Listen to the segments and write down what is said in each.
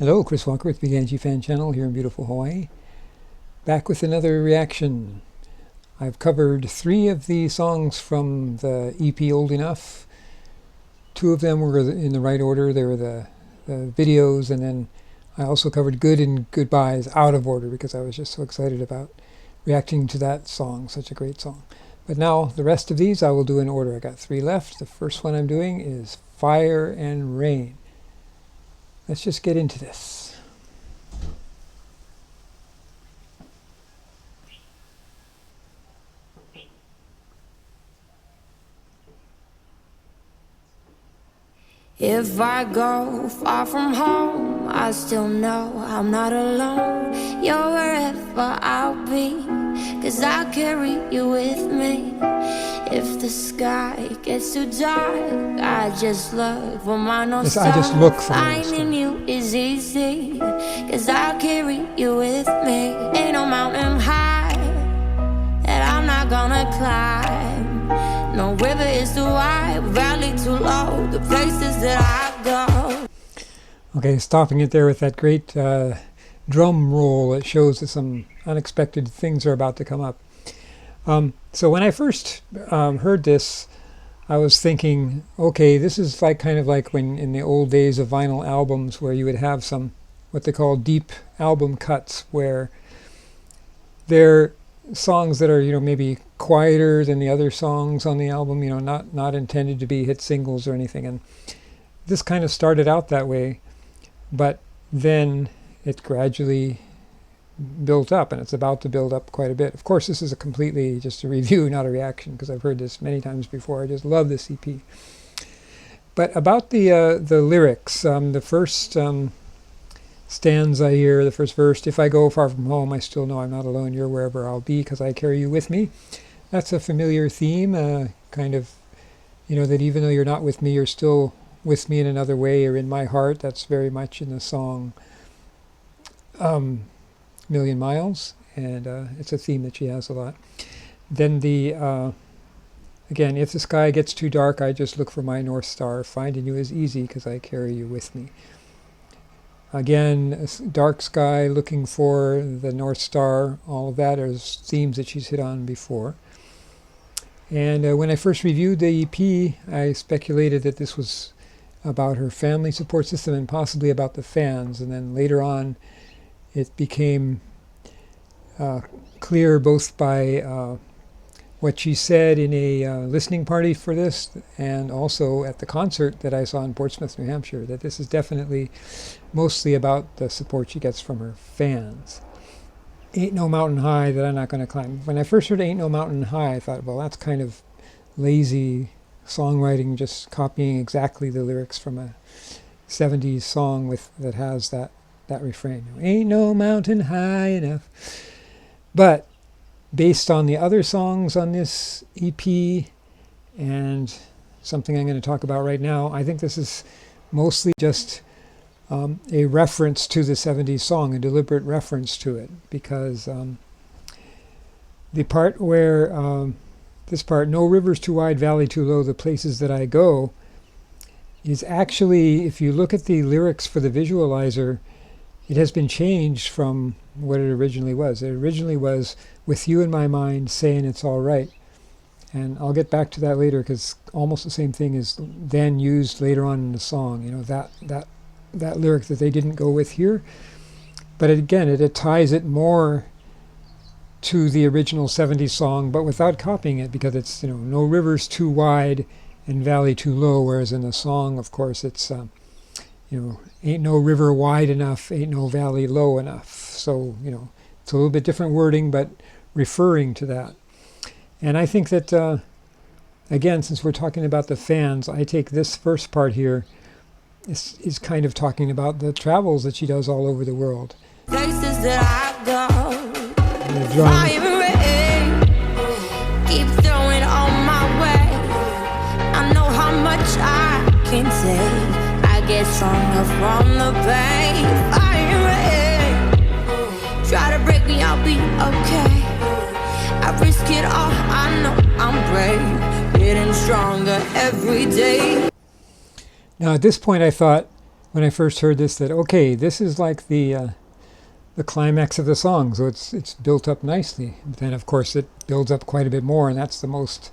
Hello, Chris Walker with Big Angie Fan Channel here in beautiful Hawaii. Back with another reaction. I've covered 3 of the songs from the EP Old Enough. 2 of them were in the right order. They were the videos, and then I also covered Good and Goodbyes out of order because I was just so excited about reacting to that song, such a great song. But now the rest of these I will do in order. I got 3 left. The first one I'm doing is Fire and Rain. Let's just get into this. If I go far from home, I still know I'm not alone. You're wherever I'll be, 'cause I carry you with me. If the sky gets too dark, I just look for my North Star. I just look for finding you is easy, 'cause I carry you with me. Ain't no mountain high that I'm not gonna climb. No river is too wide, valley too low, the places that I go. Okay, stopping it there with that great drum roll that shows that some unexpected things are about to come up. So when I first heard this, I was thinking, okay, this is like kind of like when in the old days of vinyl albums where you would have some what they call deep album cuts, where they're songs that are, maybe quieter than the other songs on the album, not intended to be hit singles or anything. And this kind of started out that way, but then it gradually built up, and it's about to build up quite a bit. Of course, this is completely just a review, not a reaction, because I've heard this many times before. I just love this EP. But about the lyrics, the first stanza here, the first verse, if I go far from home, I still know I'm not alone. You're wherever I'll be, because I carry you with me. That's a familiar theme, kind of, that even though you're not with me, you're still with me in another way, or in my heart. That's very much in the song Million Miles, and it's a theme that she has a lot. Then again, if the sky gets too dark, I just look for my North Star. Finding you is easy, because I carry you with me. Again, a dark sky, looking for the North Star. All of that are themes that she's hit on before. And when I first reviewed the EP, I speculated that this was about her family support system and possibly about the fans. And then later on, it became clear both by what she said in a listening party for this, and also at the concert that I saw in Portsmouth, New Hampshire, that this is definitely mostly about the support she gets from her fans. Ain't no mountain high that I'm not going to climb. When I first heard Ain't No Mountain High, I thought, well, that's kind of lazy songwriting, just copying exactly the lyrics from a 70s song that has that refrain. Ain't no mountain high enough. But based on the other songs on this EP and something I'm going to talk about right now, I think this is mostly just a reference to the 70s song, a deliberate reference to it, because the part where this part, no river's too wide, valley too low, the places that I go, is actually, if you look at the lyrics for the visualizer, it has been changed from what it originally was. It originally was, with you in my mind, saying it's all right. And I'll get back to that later, because almost the same thing is then used later on in the song. That lyric that they didn't go with here. But again, it ties it more to the original 70s song, but without copying it, because it's, no river's too wide and valley too low, whereas in the song, of course, it's ain't no river wide enough, ain't no valley low enough. So, it's a little bit different wording, but referring to that. And I think that, again, since we're talking about the fans, I take this first part here is kind of talking about the travels that she does all over the world. Places that I go, And the drum. fire rain, keep throwing on my way. I know how much I can take. I get stronger from the pain. Fire rain, try to break me, I'll be okay. I risk it all, I know I'm brave, getting stronger every day. Now at this point I thought, when I first heard this that, okay, this is like the climax of the song, so it's built up nicely. But then, of course, it builds up quite a bit more, and that's the most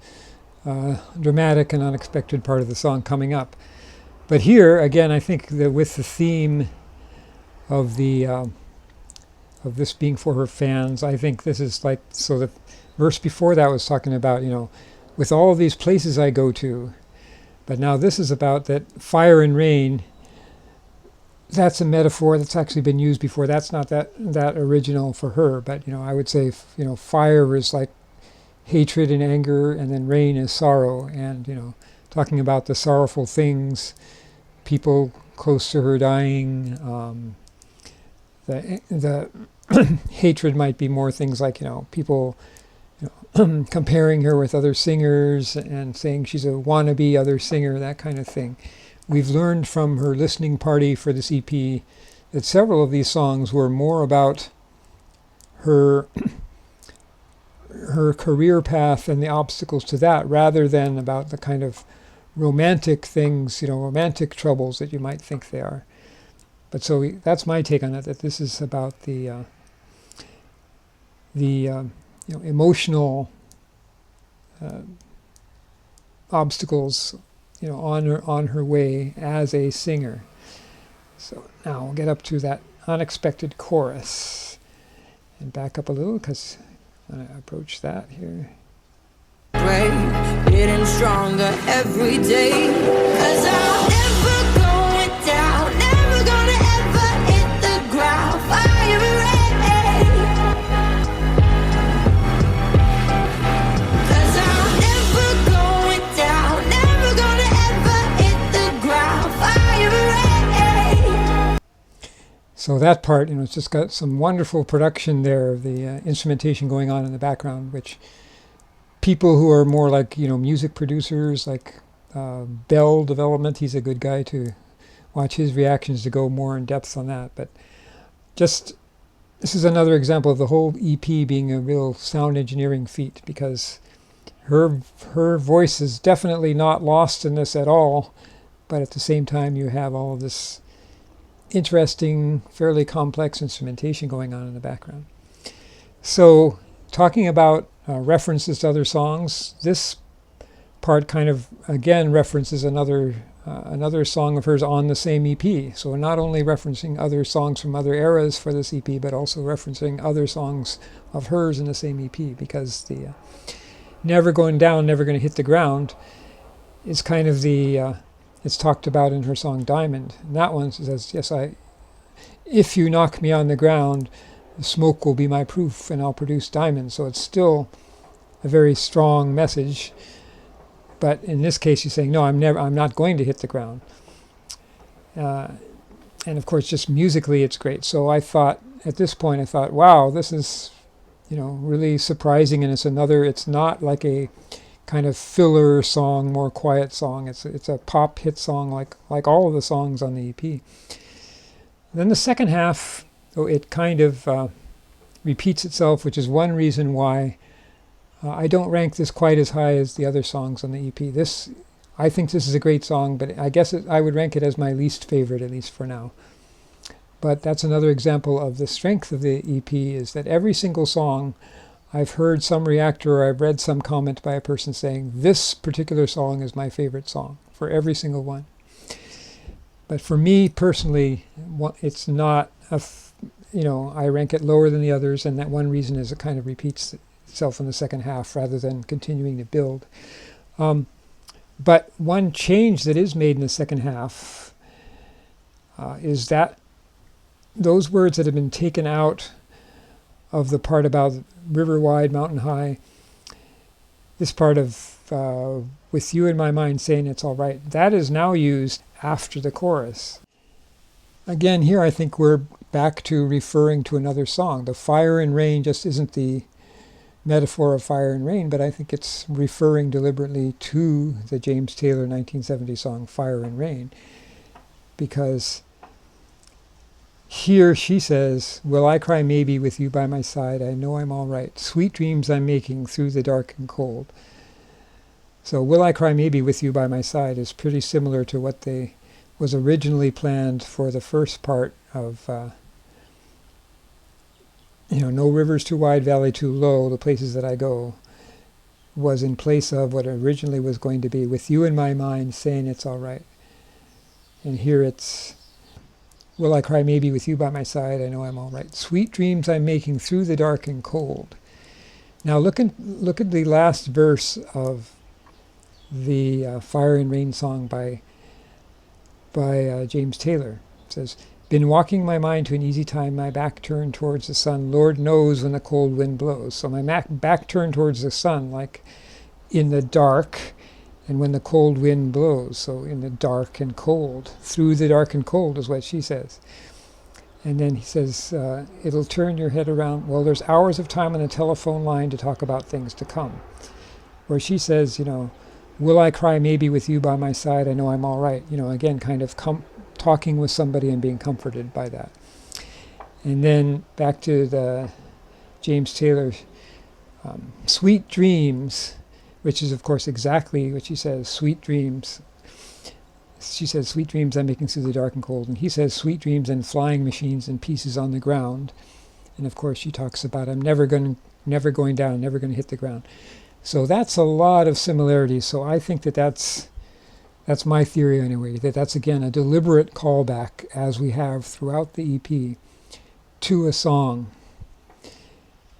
dramatic and unexpected part of the song coming up. But here, again, I think that with the theme of the of this being for her fans, I think this is like, so the verse before that was talking about, with all these places I go to, but now this is about that fire and rain. That's a metaphor that's actually been used before. That's not that original for her, but I would say fire is like hatred and anger, and then rain is sorrow, and talking about the sorrowful things, people close to her dying. The hatred might be more things like people comparing her with other singers and saying she's a wannabe other singer, that kind of thing. We've learned from her listening party for this EP that several of these songs were more about her career path and the obstacles to that, rather than about the kind of romantic things, romantic troubles that you might think they are. But so that's my take on it, that this is about the emotional obstacles on her way as a singer. So now we'll get up to that unexpected chorus and back up a little, because I'm going to approach that here. Getting stronger every day, 'cause I'm never going down, never gonna ever hit the ground. Fire red, 'cause I'm never going down, never gonna ever hit the ground. Fire red. So that part, it's just got some wonderful production there of the instrumentation going on in the background, which people who are more like, music producers, like Bell Development, he's a good guy to watch his reactions to go more in depth on that. But just, this is another example of the whole EP being a real sound engineering feat, because her voice is definitely not lost in this at all, but at the same time you have all of this interesting, fairly complex instrumentation going on in the background. So talking about references to other songs, this part kind of again references another song of hers on the same EP. So we're not only referencing other songs from other eras for this EP, but also referencing other songs of hers in the same EP, because the never going down, never going to hit the ground is kind of the it's talked about in her song Diamond. And that one says, yes, if you knock me on the ground, the smoke will be my proof, and I'll produce diamonds. So it's still a very strong message. But in this case, you're saying, no, I'm not going to hit the ground. And of course, just musically, it's great. So I thought, at this point, wow, this is, really surprising. And it's not like a kind of filler song, more quiet song. It's a pop hit song like all of the songs on the EP. Then the second half, so it kind of repeats itself, which is one reason why I don't rank this quite as high as the other songs on the EP. I think this is a great song, but I guess I would rank it as my least favorite, at least for now. But that's another example of the strength of the EP, is that every single song, I've heard some reactor or I've read some comment by a person saying, this particular song is my favorite song, for every single one. But for me personally, it's not I rank it lower than the others, and that one reason is it kind of repeats itself in the second half rather than continuing to build. But one change that is made in the second half is that those words that have been taken out of the part about river wide, mountain high, this part of with you in my mind saying it's all right, that is now used after the chorus. Again, here I think we're back to referring to another song. The fire and rain just isn't the metaphor of fire and rain, but I think it's referring deliberately to the James Taylor 1970 song Fire and Rain, because here she says, will I cry maybe with you by my side? I know I'm all right. Sweet dreams I'm making through the dark and cold. So will I cry maybe with you by my side is pretty similar to what was originally planned for the first part of no rivers too wide, valley too low, the places that I go, was in place of what originally was going to be with you in my mind saying it's all right. And here it's, will I cry maybe with you by my side, I know I'm all right. Sweet dreams I'm making through the dark and cold. Now look at the last verse of the Fire and Rain song by James Taylor. It says, been walking my mind to an easy time, my back turned towards the sun. Lord knows when the cold wind blows. So my back turned towards the sun, like in the dark, and when the cold wind blows. So in the dark and cold. Through the dark and cold is what she says. And then he says, it'll turn your head around. Well, there's hours of time on the telephone line to talk about things to come. Where she says, will I cry maybe with you by my side? I know I'm all right. Again, kind of talking with somebody and being comforted by that. And then back to the James Taylor, sweet dreams, which is of course exactly what she says, sweet dreams. She says, sweet dreams I'm making through the dark and cold. And he says, sweet dreams and flying machines and pieces on the ground. And of course she talks about, I'm never going down, never going to hit the ground. So that's a lot of similarities. So I think that's my theory anyway, that's again a deliberate callback, as we have throughout the EP, to a song.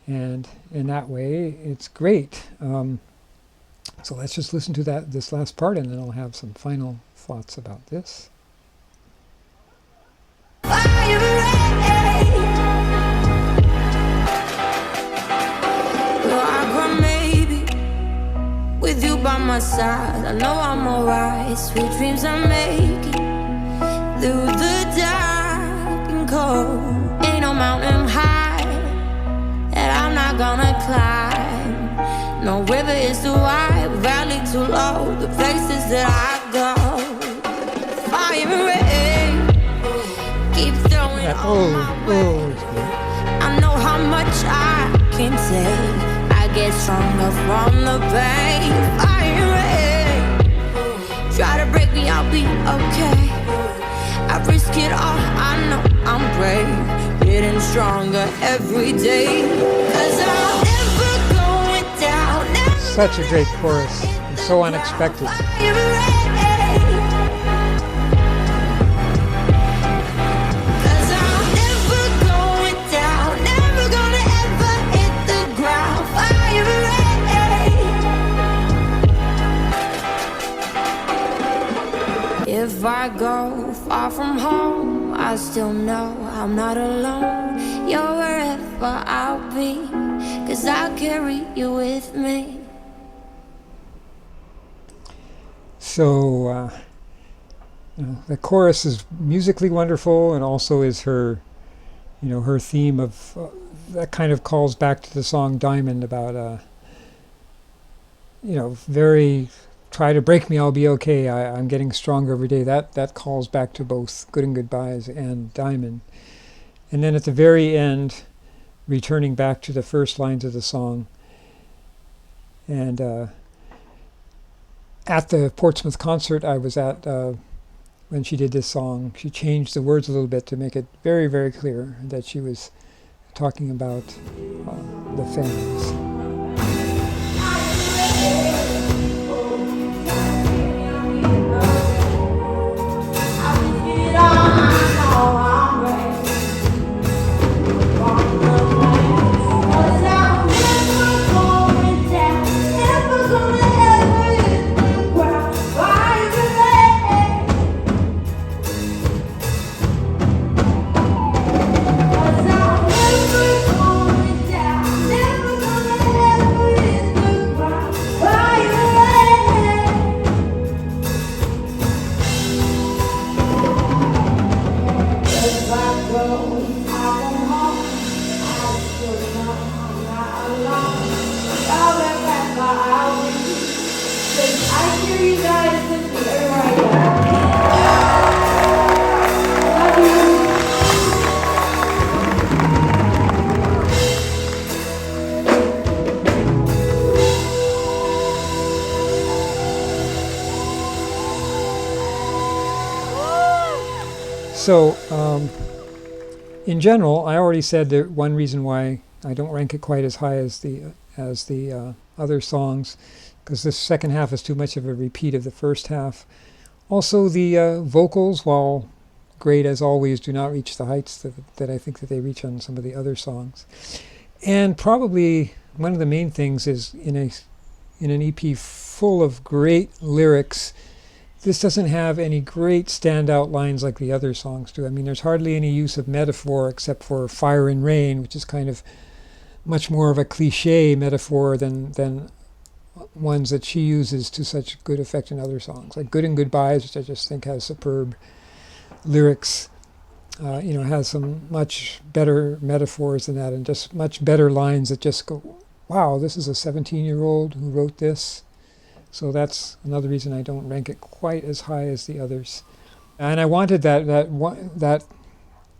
And in that way, it's great. So let's just listen to this last part, and then I'll have some final thoughts about this. With you by my side, I know I'm alright. Sweet dreams I'm making through the dark and cold. Ain't no mountain high that I'm not gonna climb. No river is too wide, valley too low. The places that I go, fire and rain, keep throwing on my way. I know how much I can take. Get stronger from the pain. Fire and rain, try to break me, I'll be okay. I risk it all, I know I'm brave. Getting stronger every day. 'Cause I'm never going down, never. Such a great chorus, and so unexpected. Fire and rain. If I go far from home, I still know I'm not alone. You're wherever I'll be, 'cause I'll carry you with me. So the chorus is musically wonderful, and also is her theme of that kind of calls back to the song Diamond about very try to break me, I'll be okay. I'm getting stronger every day. That calls back to both Good and Goodbyes and Diamond. And then at the very end, returning back to the first lines of the song. And at the Portsmouth concert I was at when she did this song, she changed the words a little bit to make it very, very clear that she was talking about the fans. So, in general, I already said that one reason why I don't rank it quite as high as the other songs, because this second half is too much of a repeat of the first half. Also, the vocals, while great as always, do not reach the heights that I think that they reach on some of the other songs. And probably one of the main things is in an EP full of great lyrics, this doesn't have any great standout lines like the other songs do. I mean, there's hardly any use of metaphor except for fire and rain, which is kind of much more of a cliche metaphor than ones that she uses to such good effect in other songs, like Good and Goodbyes, which I just think has superb lyrics. Has some much better metaphors than that, and just much better lines that just go, wow, this is a 17-year-old who wrote this. So that's another reason I don't rank it quite as high as the others. And I wanted that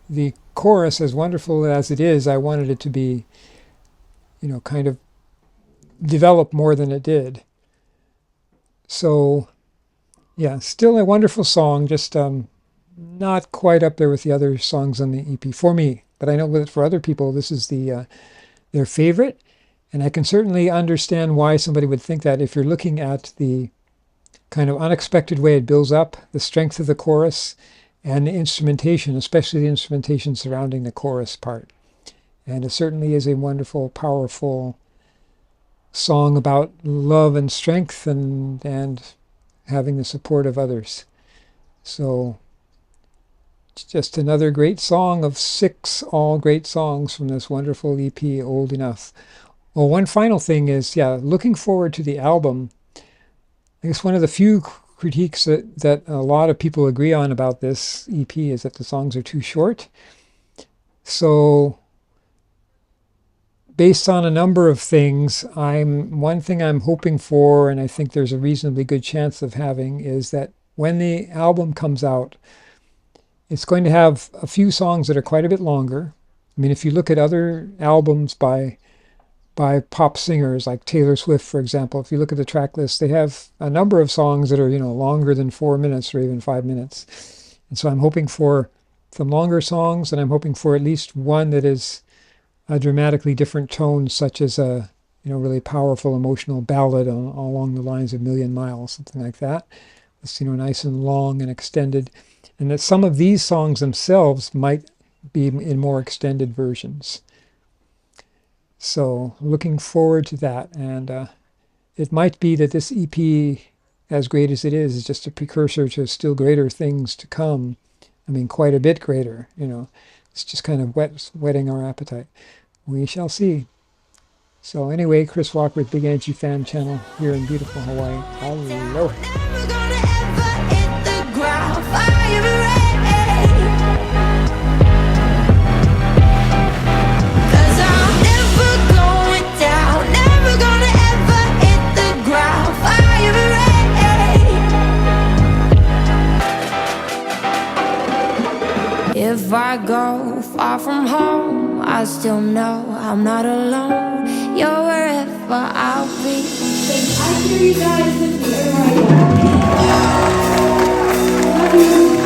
the chorus, as wonderful as it is, I wanted it to be, kind of develop more than it did. So, yeah, still a wonderful song, just not quite up there with the other songs on the EP for me. But I know that for other people, this is their favorite. And I can certainly understand why somebody would think that if you're looking at the kind of unexpected way it builds up, the strength of the chorus, and the instrumentation, especially the instrumentation surrounding the chorus part. And it certainly is a wonderful, powerful song about love and strength and having the support of others. So it's just another great song of 6 all great songs from this wonderful EP, Old Enough. Well, one final thing is, looking forward to the album. I guess one of the few critiques that a lot of people agree on about this EP is that the songs are too short. So, based on a number of things, one thing I'm hoping for, and I think there's a reasonably good chance of having, is that when the album comes out, it's going to have a few songs that are quite a bit longer. I mean, if you look at other albums by pop singers like Taylor Swift, for example, if you look at the track list, they have a number of songs that are, longer than 4 minutes or even 5 minutes. And so I'm hoping for some longer songs, and I'm hoping for at least one that is a dramatically different tone, such as a, really powerful emotional ballad along the lines of Million Miles, something like that. It's, nice and long and extended. And that some of these songs themselves might be in more extended versions. So looking forward to that, and it might be that this EP, as great as it is just a precursor to still greater things to come. I mean, quite a bit greater, It's just kind of whetting our appetite. We shall see. So anyway, Chris Walker with Big Energy Fan Channel here in beautiful Hawaii. Aloha. If I go far from home, I still know I'm not alone. You're wherever I'll be. I hear you guys with me. Love you.